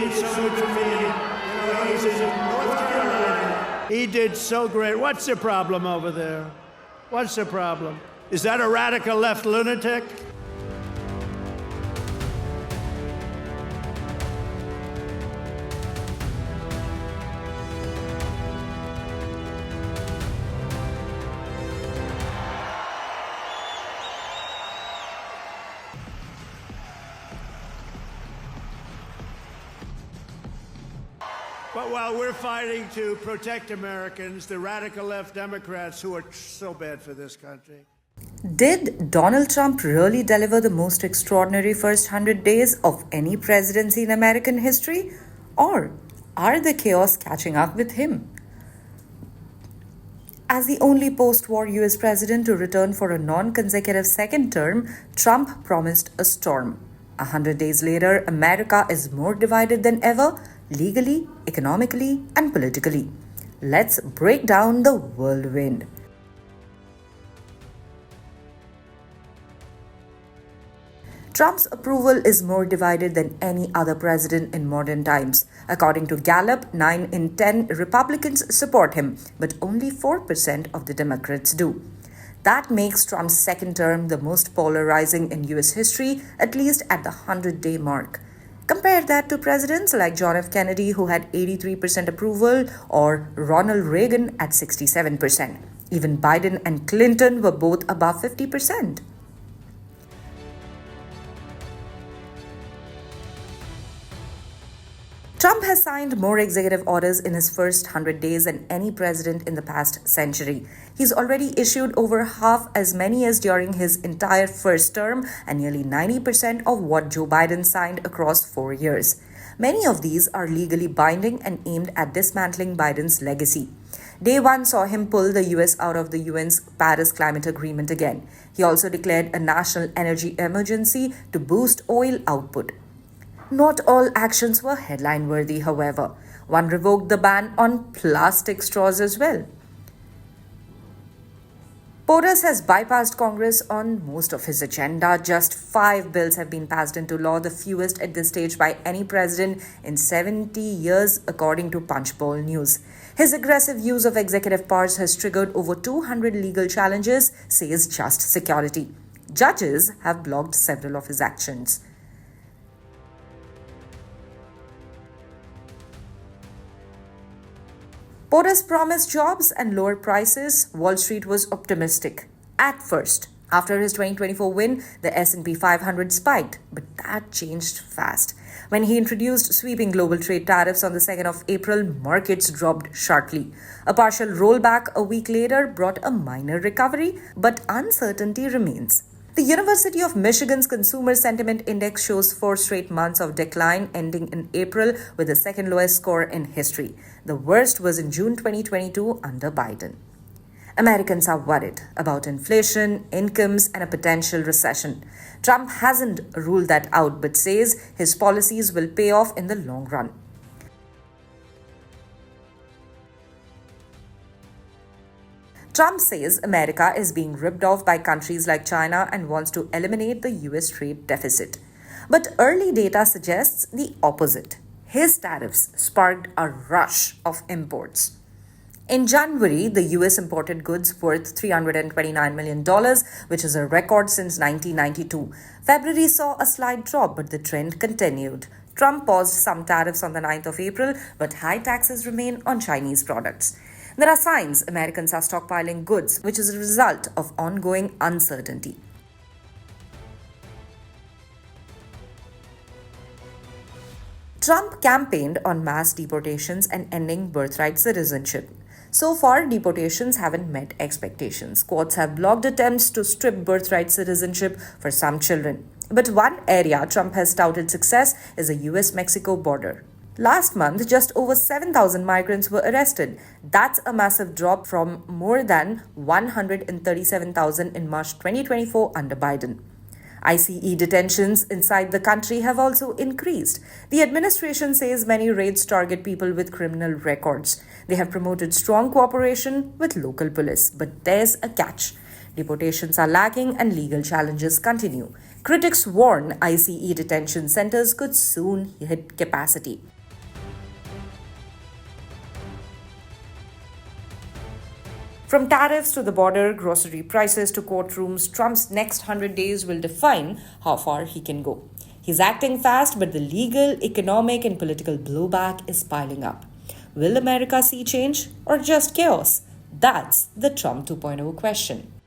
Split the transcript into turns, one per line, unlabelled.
did so good for me. He's in North Carolina. He did so great. What's the problem over there? What's the problem? Is that a radical left lunatic? But while we're fighting to protect Americans, the radical left Democrats who are so bad for this country.
Did Donald Trump really deliver the most extraordinary first 100 days of any presidency in American history? Or are the chaos catching up with him? As the only post-war US president to return for a non-consecutive second term, Trump promised a storm. 100 days later, America is more divided than ever, legally, economically, and politically. Let's break down the whirlwind. Trump's approval is more divided than any other president in modern times. According to Gallup, 9 in 10 Republicans support him, but only 4% of the Democrats do. That makes Trump's second term the most polarizing in US history, at least at the 100-day mark. Compare that to presidents like John F. Kennedy, who had 83% approval, or Ronald Reagan at 67%. Even Biden and Clinton were both above 50%. Trump has signed more executive orders in his first 100 days than any president in the past century. He's already issued over half as many as during his entire first term and nearly 90% of what Joe Biden signed across 4 years. Many of these are legally binding and aimed at dismantling Biden's legacy. Day one saw him pull the US out of the UN's Paris Climate Agreement again. He also declared a national energy emergency to boost oil output. Not all actions were headline-worthy, however. One revoked the ban on plastic straws as well. POTUS has bypassed Congress on most of his agenda. Just 5 bills have been passed into law, the fewest at this stage by any president in 70 years, according to Punchbowl News. His aggressive use of executive powers has triggered over 200 legal challenges, says Just Security. Judges have blocked several of his actions. POTUS promised jobs and lower prices. Wall Street was optimistic. At first, after his 2024 win, the S&P 500 spiked, but that changed fast. When he introduced sweeping global trade tariffs on the 2nd of April, markets dropped sharply. A partial rollback a week later brought a minor recovery, but uncertainty remains. The University of Michigan's Consumer Sentiment Index shows 4 straight months of decline, ending in April with the second lowest score in history. The worst was in June 2022 under Biden. Americans are worried about inflation, incomes, and a potential recession. Trump hasn't ruled that out, but says his policies will pay off in the long run. Trump says America is being ripped off by countries like China and wants to eliminate the US trade deficit. But early data suggests the opposite. His tariffs sparked a rush of imports. In January, the US imported goods worth $329 million, which is a record since 1992. February saw a slight drop, but the trend continued. Trump paused some tariffs on the 9th of April, but high taxes remain on Chinese products. There are signs Americans are stockpiling goods, which is a result of ongoing uncertainty. Trump campaigned on mass deportations and ending birthright citizenship. So far, deportations haven't met expectations. Courts have blocked attempts to strip birthright citizenship for some children. But one area Trump has touted success is the US-Mexico border. Last month, just over 7,000 migrants were arrested. That's a massive drop from more than 137,000 in March 2024 under Biden. ICE detentions inside the country have also increased. The administration says many raids target people with criminal records. They have promoted strong cooperation with local police. But there's a catch. Deportations are lacking and legal challenges continue. Critics warn ICE detention centers could soon hit capacity. From tariffs to the border, grocery prices to courtrooms, Trump's next 100 days will define how far he can go. He's acting fast, but the legal, economic, and political blowback is piling up. Will America see change or just chaos? That's the Trump 2.0 question.